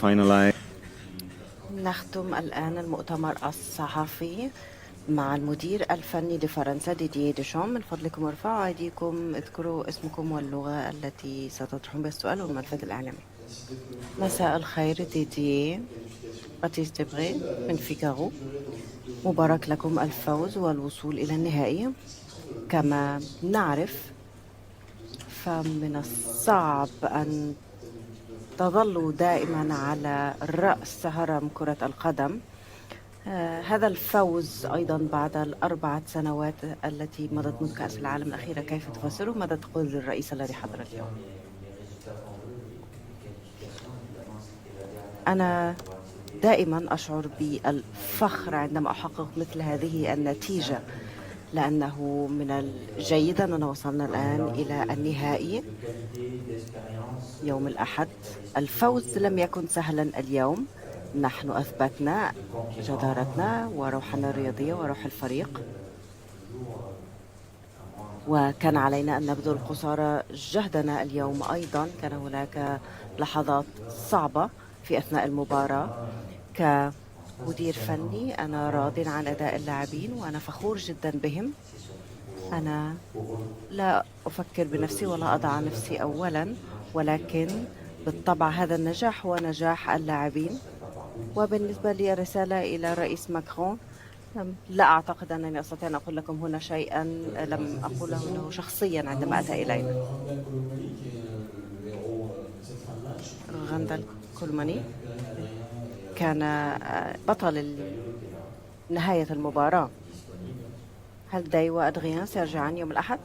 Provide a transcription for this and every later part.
finalize. نختم الآن المؤتمر الصحفي مع المدير الفني لفرنسا ديدييه ديشام. من فضلكم ارفعوا أيديكم، اذكروا اسمكم واللغة التي ستطرحون بها السؤال والملفت الإعلامي. مساء الخير، ديدييه باتيس ديبري من فيغارو. مبارك لكم الفوز والوصول إلى النهائي. كما نعرف فمن الصعب أن تظلوا دائما على رأس هرم كرة القدم. هذا الفوز أيضا بعد الأربعة سنوات التي مضت منذ كأس العالم الأخيرة، كيف تفسره؟ ماذا تقول للرئيس الذي حضر اليوم؟ أنا دائما أشعر بالفخر عندما أحقق مثل هذه النتيجة، لأنه من الجيد أننا وصلنا الآن إلى النهائي يوم الأحد. الفوز لم يكن سهلا اليوم، نحن أثبتنا جدارتنا وروحنا الرياضية وروح الفريق، وكان علينا أن نبذل قصارى جهدنا اليوم. أيضا كان هناك لحظات صعبة في أثناء المباراة. كمدير فني أنا راض عن أداء اللاعبين وأنا فخور جدا بهم. أنا لا أفكر بنفسي ولا أضع نفسي أولا، ولكن بالطبع هذا النجاح هو نجاح اللاعبين. وبالنسبة لي رسالة إلى الرئيس ماكرون، لا أعتقد أنني أستطيع أن أقول لكم هنا شيئا لم أقوله له شخصيا عندما أتى إلينا. غندل كولماني كان بطل نهاية المباراة. هل داي وأدغيان سيرجعان يوم الأحد؟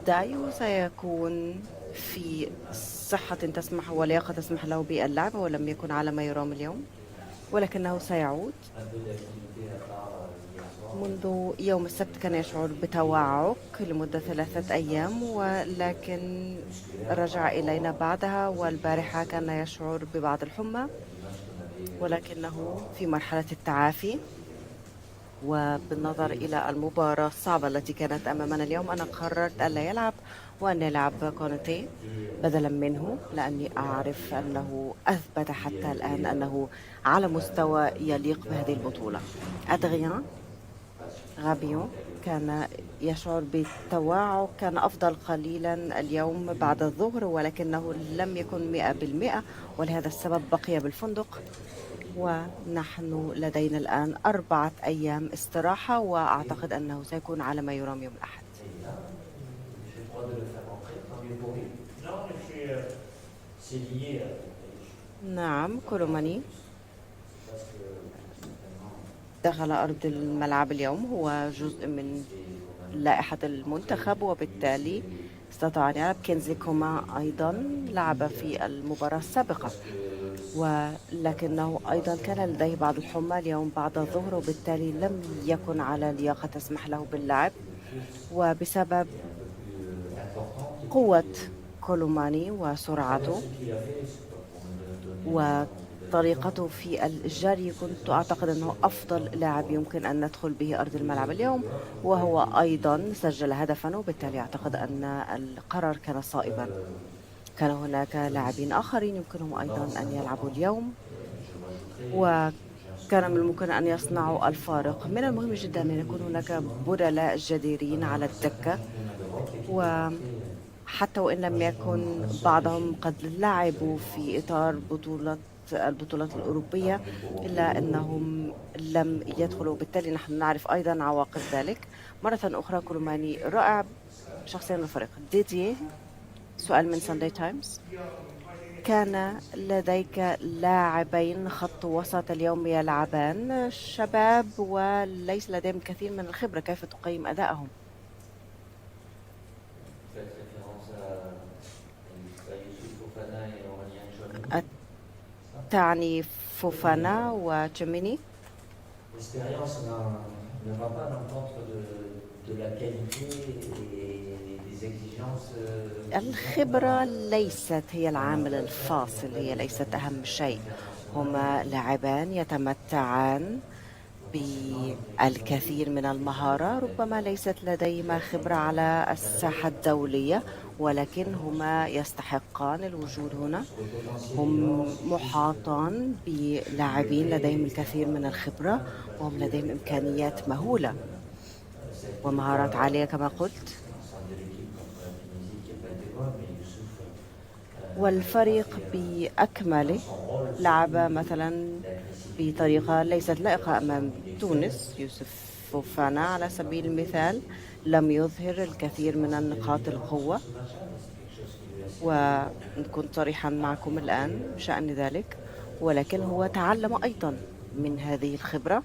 دايو سيكون في صحة تسمح ولياقة تسمح له باللعب، ولم يكن على ما يرام اليوم، ولكنه سيعود. منذ يوم السبت كان يشعر بتوعك لمدة 3 أيام، ولكن رجع إلينا بعدها، والبارحة كان يشعر ببعض الحمى ولكنه في مرحلة التعافي. وبالنظر إلى المباراة الصعبة التي كانت أمامنا اليوم، أنا قررت ألا يلعب وأن يلعب كونتي بدلا منه، لأني أعرف أنه أثبت حتى الآن أنه على مستوى يليق بهذه البطولة. أدغيان غابيون كان يشعر بالتوعك، كان أفضل قليلا اليوم بعد الظهر، ولكنه لم يكن 100%، ولهذا السبب بقي بالفندق. ونحن لدينا الآن 4 أيام استراحة، وأعتقد أنه سيكون على ما يرام يوم الأحد. نعم، كولوماني دخل أرض الملعب اليوم، هو جزء من لائحة المنتخب، وبالتالي استطاع أن يلعب. كينزي كومان أيضا لعب في المباراة السابقة، ولكنه أيضا كان لديه بعض الحمى اليوم بعد الظهر، وبالتالي لم يكن على لياقة تسمح له باللعب. وبسبب قوة كولوماني وسرعته وطريقته في الجري، كنت أعتقد أنه أفضل لاعب يمكن أن ندخل به أرض الملعب اليوم، وهو أيضا سجل هدفا، وبالتالي أعتقد أن القرار كان صائبا. كان هناك لاعبين آخرين يمكنهم أيضا أن يلعبوا اليوم، وكان من الممكن أن يصنعوا الفارق. من المهم جدا أن يكون هناك بدلاء جديرين على الدكة، وحتى وإن لم يكن بعضهم قد لعبوا في إطار البطولات الأوروبية، إلا أنهم لم يدخلوا، بالتالي نحن نعرف أيضا عواقب ذلك. مرة أخرى كولوماني رائع شخصيا الفريق. ديدييه، سؤال من سانداي تايمز: كان لديك لاعبين خط وسط اليوم يلعبان شباب وليس لديهم الكثير من الخبرة، كيف تقيم أدائهم؟ تعني فوفانا وتشيميني؟ الخبرة ليست هي العامل الفاصل، هي ليست أهم شيء. هما لاعبان يتمتعان بالكثير من المهارة، ربما ليست لديهما خبرة على الساحة الدولية، ولكن هما يستحقان الوجود هنا. هم محاطان بلاعبين لديهم الكثير من الخبرة، وهم لديهم إمكانيات مهولة ومهارات عالية كما قلت. والفريق بأكمله لعب مثلا بطريقة ليست لائقة أمام تونس. يوسف فوفانا على سبيل المثال لم يظهر الكثير من النقاط القوة، ونكون صريحا معكم الآن بشأن ذلك، ولكن هو تعلم أيضا من هذه الخبرة،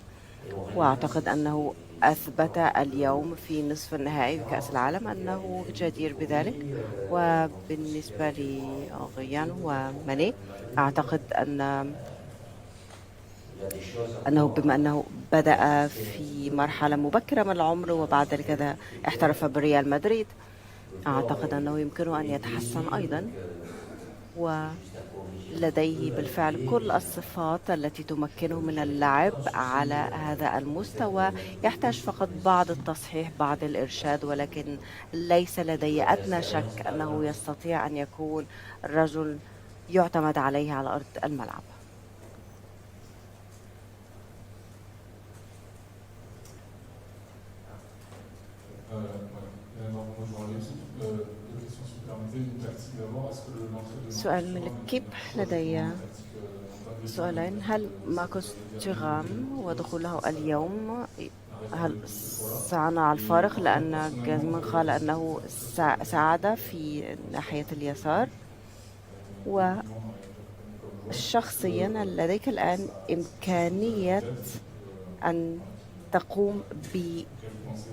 وأعتقد أنه أثبت اليوم في نصف النهائي بكأس العالم أنه جدير بذلك. وبالنسبة لغيان وماني، أعتقد أنه بما أنه بدأ في مرحلة مبكرة من العمر وبعد ذلك احترف بريال مدريد، أعتقد أنه يمكنه أن يتحسن أيضا، ولديه بالفعل كل الصفات التي تمكنه من اللعب على هذا المستوى. يحتاج فقط بعض التصحيح، بعض الإرشاد، ولكن ليس لدي أدنى شك أنه يستطيع أن يكون رجل يعتمد عليه على أرض الملعب. سؤال من الكيب. لدي سؤالين. هل ماركوس تيرام ودخوله اليوم هل صنع الفارق؟ لأن جازمان قال أنه ساعد في ناحية اليسار. وشخصيا لديك الآن إمكانية أن تقوم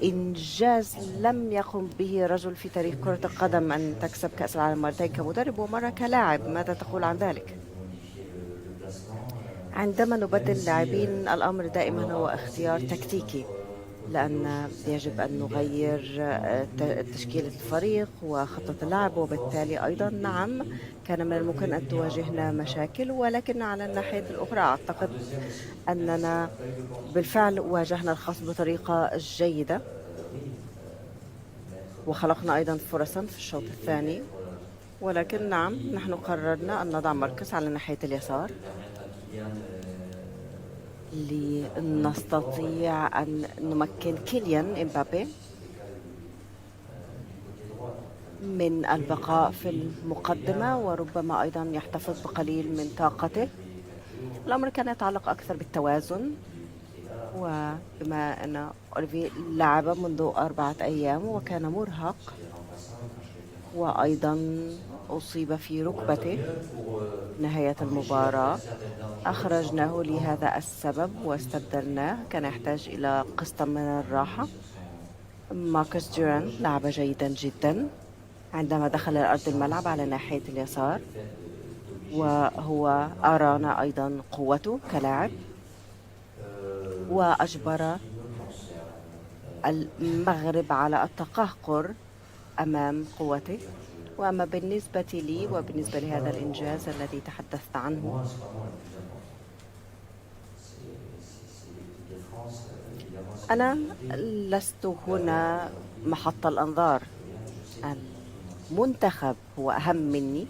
بإنجاز لم يقم به رجل في تاريخ كرة القدم، أن تكسب كأس العالم مرتين كمدرب ومرة كلاعب. ماذا تقول عن ذلك؟ عندما نبدل اللاعبين الأمر دائما هو اختيار تكتيكي، لأن يجب أن نغير تشكيلة الفريق وخطة اللعب، وبالتالي أيضا نعم كان من الممكن أن تواجهنا مشاكل، ولكن على الناحية الأخرى أعتقد أننا بالفعل واجهنا الخصم بطريقة جيدة، وخلقنا أيضا فرصا في الشوط الثاني. ولكن نعم نحن قررنا أن نضع ماركوس على ناحية اليسار لنستطيع أن نمكن كيليان إمبابي من البقاء في المقدمة، وربما أيضا يحتفظ بقليل من طاقته. الأمر كان يتعلق أكثر بالتوازن، وبما أن أوليفي لعب منذ 4 أيام وكان مرهق، وأيضا أصيب في ركبته نهاية المباراة، أخرجناه لهذا السبب واستبدلناه. كان يحتاج إلى قسط من الراحة. ماركوس تيرام لعب جيدا جدا عندما دخل أرض الملعب على ناحية اليسار، وهو أرانا أيضا قوته كلاعب، وأجبر المغرب على التقهقر أمام قوته. وأما بالنسبة لي وبالنسبة لهذا الإنجاز الذي تحدثت عنه، أنا لست هنا محط الأنظار. المنتخب هو أهم مني.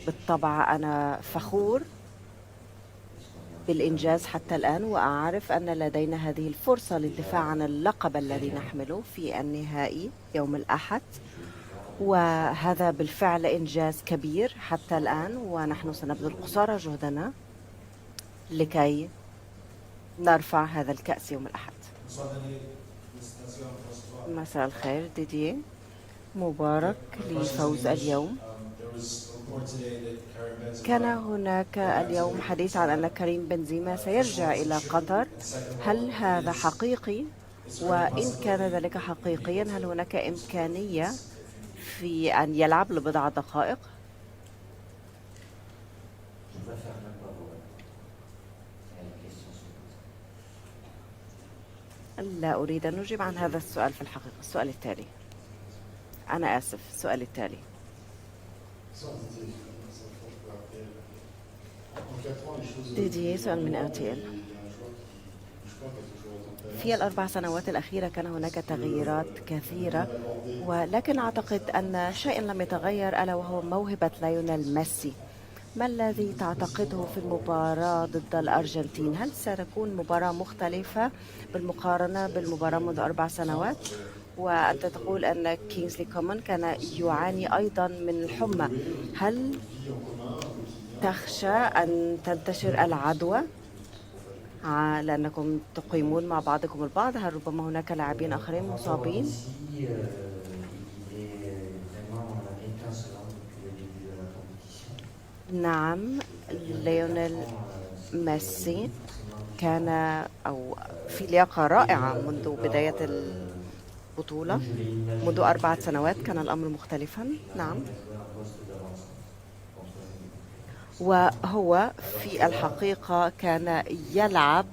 بالطبع أنا فخور بالإنجاز حتى الآن، وأعرف أن لدينا هذه الفرصة للدفاع عن اللقب الذي نحمله في النهائي يوم الأحد، وهذا بالفعل إنجاز كبير حتى الآن، ونحن سنبذل قصارى جهدنا لكي نرفع هذا الكأس يوم الأحد. مساء الخير ديديه، مبارك لفوز اليوم. كان هناك اليوم حديث عن أن كريم بنزيما سيرجع إلى قطر. هل هذا حقيقي؟ وإن كان ذلك حقيقيا، هل هناك إمكانية في أن يلعب لبضع دقائق؟ لا أريد أن أجيب عن هذا السؤال في الحقيقة. السؤال التالي. أنا آسف. السؤال التالي. ديدي، سؤال من RTL. في الأربع سنوات الأخيرة كان هناك تغييرات كثيرة، ولكن أعتقد أن شيء لم يتغير، ألا وهو موهبة ليونيل ميسي. ما الذي تعتقده في المباراة ضد الأرجنتين؟ هل ستكون مباراة مختلفة بالمقارنة بالمباراة منذ 4 سنوات؟ وأنت تقول أن كينغزلي كومان كان يعاني أيضا من الحمى. هل تخشى أن تنتشر العدوى لأنكم تقيمون مع بعضكم البعض؟ هل ربما هناك لاعبين آخرين مصابين؟ نعم، ليونيل ميسي كان أو في لياقة رائعة منذ بداية البطولة. منذ 4 سنوات كان الأمر مختلفا. نعم، وهو في الحقيقة كان يلعب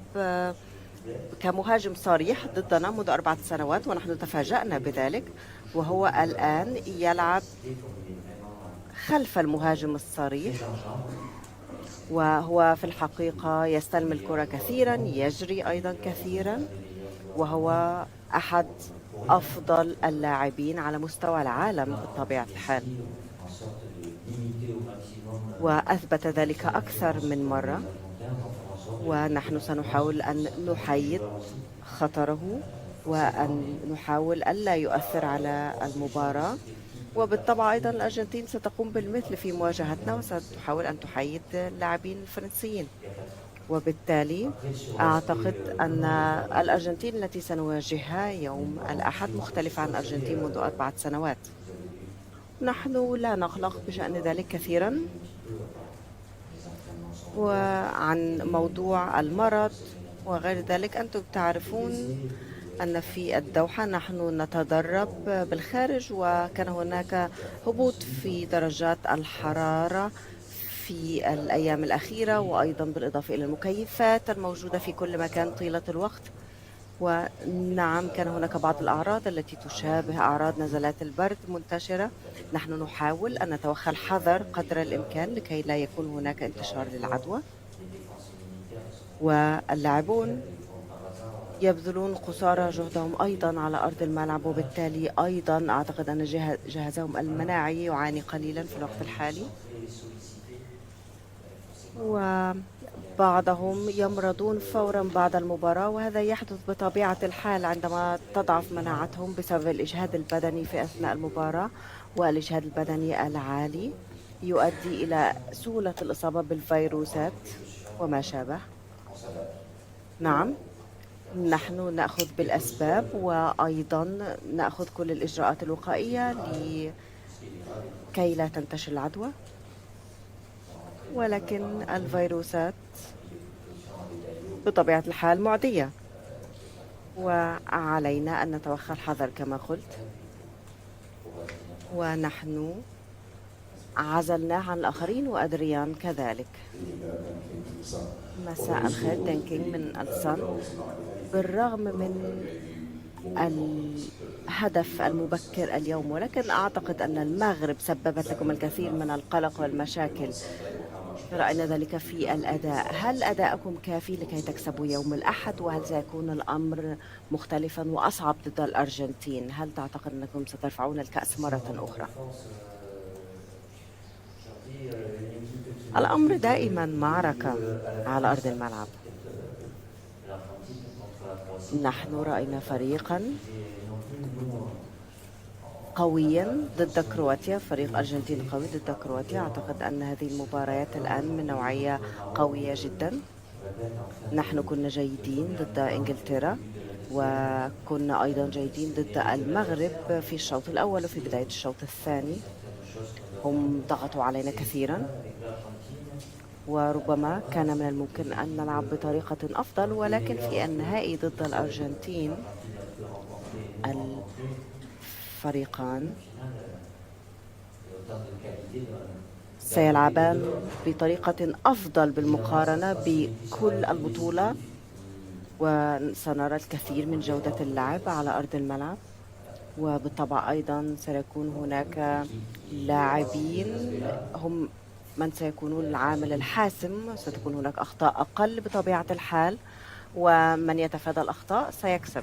كمهاجم صريح ضدنا منذ 4 سنوات، ونحن تفاجأنا بذلك. وهو الآن يلعب خلف المهاجم الصريح، وهو في الحقيقة يستلم الكرة كثيرا، يجري أيضا كثيرا، وهو أحد أفضل اللاعبين على مستوى العالم بطبيعة الحال، وأثبت ذلك أكثر من مرة. ونحن سنحاول أن نحيد خطره وأن نحاول ألا يؤثر على المباراة. وبالطبع أيضا الأرجنتين ستقوم بالمثل في مواجهتنا، وستحاول أن تحيد اللاعبين الفرنسيين. وبالتالي أعتقد أن الأرجنتين التي سنواجهها يوم الأحد مختلفة عن الأرجنتين منذ 4 سنوات. نحن لا نقلق بشأن ذلك كثيرا. وعن موضوع المرض وغير ذلك، أنتم تعرفون أن في الدوحة نحن نتدرب بالخارج، وكان هناك هبوط في درجات الحرارة في الأيام الأخيرة، وأيضا بالإضافة إلى المكيفات الموجودة في كل مكان طيلة الوقت. ونعم، كان هناك بعض الأعراض التي تشابه أعراض نزلات البرد منتشرة. نحن نحاول أن نتوخى الحذر قدر الإمكان لكي لا يكون هناك انتشار للعدوى، واللاعبون يبذلون قصارى جهدهم أيضا على أرض الملعب، وبالتالي أيضا أعتقد أن جهازهم المناعي يعاني قليلا في الوقت الحالي، وبعضهم يمرضون فورا بعد المباراة، وهذا يحدث بطبيعة الحال عندما تضعف مناعتهم بسبب الإجهاد البدني في أثناء المباراة. والإجهاد البدني العالي يؤدي إلى سهولة الإصابة بالفيروسات وما شابه. نعم، نحن نأخذ بالأسباب، وأيضا نأخذ كل الإجراءات الوقائية لكي لا تنتشر العدوى. ولكن الفيروسات بطبيعة الحال معدية، وعلينا أن نتوخى الحذر كما قلت. ونحن عزلناه عن الآخرين، وأدريان كذلك. مساء الخير، دانكينغ من ألسان. بالرغم من الهدف المبكر اليوم، ولكن أعتقد أن المغرب سببت لكم الكثير من القلق والمشاكل. رأينا ذلك في الأداء. هل أداءكم كافي لكي تكسبوا يوم الأحد؟ وهل سيكون الأمر مختلفا وأصعب ضد الأرجنتين؟ هل تعتقد أنكم سترفعون الكأس مرة أخرى؟ الأمر دائما معركة على أرض الملعب. نحن رأينا فريقا قويا ضد كرواتيا، فريق أرجنتين قوي ضد كرواتيا. أعتقد أن هذه المباريات الآن من نوعية قوية جدا. نحن كنا جيدين ضد إنجلترا، وكنا أيضا جيدين ضد المغرب في الشوط الأول وفي بداية الشوط الثاني. هم ضغطوا علينا كثيرا، وربما كان من الممكن أن نلعب بطريقة أفضل، ولكن في النهائي ضد الأرجنتين الفريقان سيلعبان بطريقة أفضل بالمقارنة بكل البطولة، وسنرى الكثير من جودة اللعب على أرض الملعب. وبالطبع أيضا سيكون هناك لاعبين هم من سيكونون العامل الحاسم. ستكون هناك أخطاء أقل بطبيعة الحال، ومن يتفادى الأخطاء سيكسب.